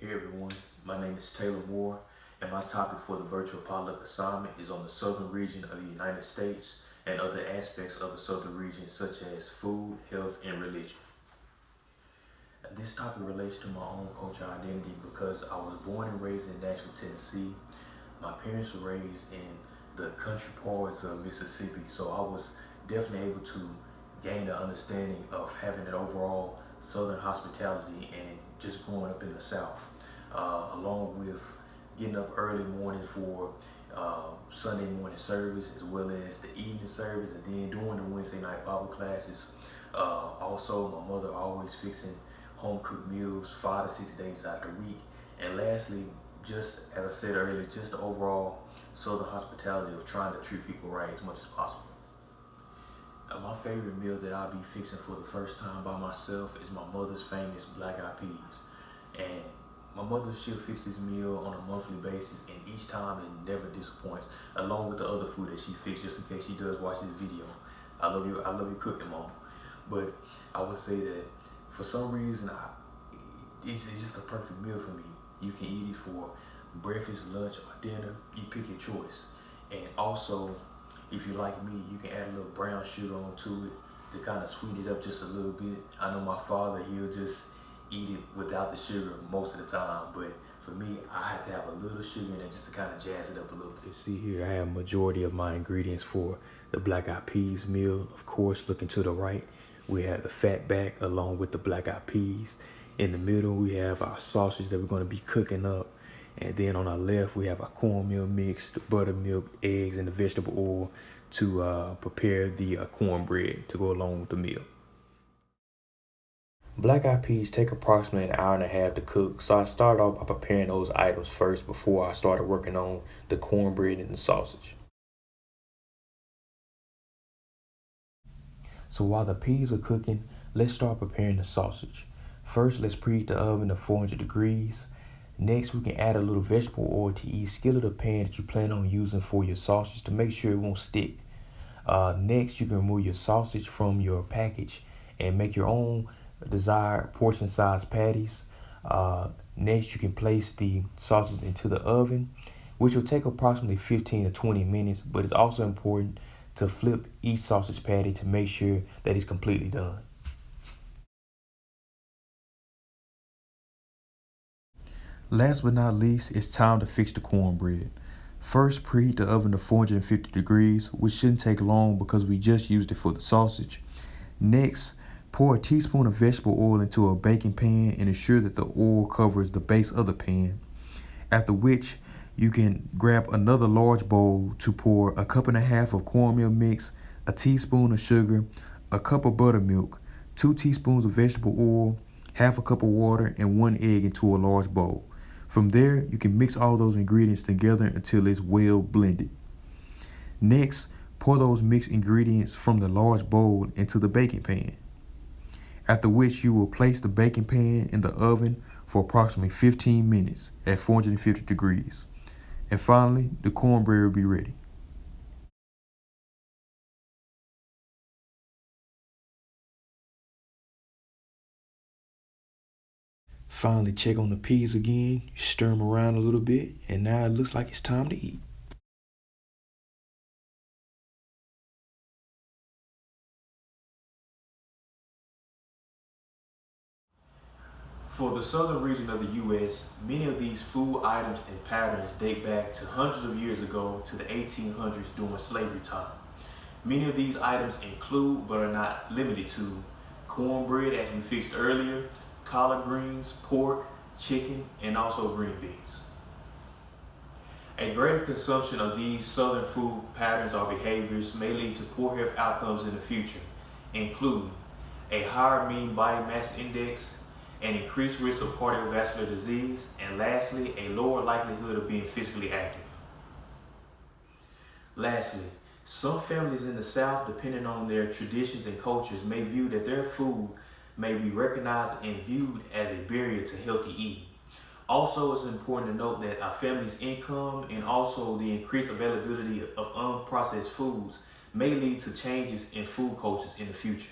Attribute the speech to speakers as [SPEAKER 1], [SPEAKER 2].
[SPEAKER 1] Hey everyone, my name is Taylor Moore, and my topic for the virtual potluck assignment is on the southern region of the United States and other aspects of the southern region such as food, health, and religion. And this topic relates to my own cultural identity because I was born and raised in Nashville, Tennessee. My parents were raised in the country parts of Mississippi, so I was definitely able to gain an understanding of having an overall southern hospitality and just growing up in the South, along with getting up early morning for Sunday morning service as well as the evening service, and then doing the Wednesday night Bible classes. Also, my mother always fixing home cooked meals 5 to 6 days out of the week. And lastly, just as I said earlier, just the overall southern hospitality of trying to treat people right as much as possible. My favorite meal that I'll be fixing for the first time by myself is my mother's famous black eyed peas. And my mother, she'll fix this meal on a monthly basis, and each time it never disappoints, along with the other food that she fixed, just in case she does watch this video. I love you cooking, Mama. But I would say that for some reason, it's just a perfect meal for me. You can eat it for breakfast, lunch, or dinner. You pick your choice. And also, if you like me, you can add a little brown sugar onto it to kind of sweeten it up just a little bit. I know my father, he'll just eat it without the sugar most of the time, but for me, I have to have a little sugar in it just to kind of jazz it up a little bit. See here, I have majority of my ingredients for the black eyed peas meal. Of course, looking to the right, we have the fat back along with the black eyed peas. In the middle, we have our sausage that we're going to be cooking up. And then on our left, we have our cornmeal mix, the buttermilk, eggs, and the vegetable oil to prepare the cornbread to go along with the meal. Black eyed peas take approximately an hour and a half to cook, so I started off by preparing those items first before I started working on the cornbread and the sausage. So while the peas are cooking, let's start preparing the sausage. First, let's preheat the oven to 400 degrees. Next, we can add a little vegetable oil to each skillet or pan that you plan on using for your sausage to make sure it won't stick. Next, you can remove your sausage from your package and make your own desired portion size patties. Next, you can place the sausage into the oven, which will take approximately 15 to 20 minutes, but it's also important to flip each sausage patty to make sure that it's completely done. Last but not least, it's time to fix the cornbread. First, preheat the oven to 450 degrees, which shouldn't take long because we just used it for the sausage. Next, pour a teaspoon of vegetable oil into a baking pan and ensure that the oil covers the base of the pan. After which, you can grab another large bowl to pour a cup and a half of cornmeal mix, a teaspoon of sugar, a cup of buttermilk, 2 teaspoons of vegetable oil, half a cup of water, and 1 egg into a large bowl. From there, you can mix all those ingredients together until it's well blended. Next, pour those mixed ingredients from the large bowl into the baking pan. After which, you will place the baking pan in the oven for approximately 15 minutes at 450 degrees. And finally, the cornbread will be ready. Finally, check on the peas again, stir them around a little bit, and now it looks like it's time to eat. For the southern region of the U.S., many of these food items and patterns date back to hundreds of years ago to the 1800s during slavery time. Many of these items include, but are not limited to, cornbread as we fixed earlier, collard greens, pork, chicken, and also green beans. A greater consumption of these southern food patterns or behaviors may lead to poor health outcomes in the future, including a higher mean body mass index, an increased risk of cardiovascular disease, and lastly, a lower likelihood of being physically active. Lastly, some families in the South, depending on their traditions and cultures, may view that their food may be recognized and viewed as a barrier to healthy eating. Also, it's important to note that a family's income and also the increased availability of unprocessed foods may lead to changes in food cultures in the future.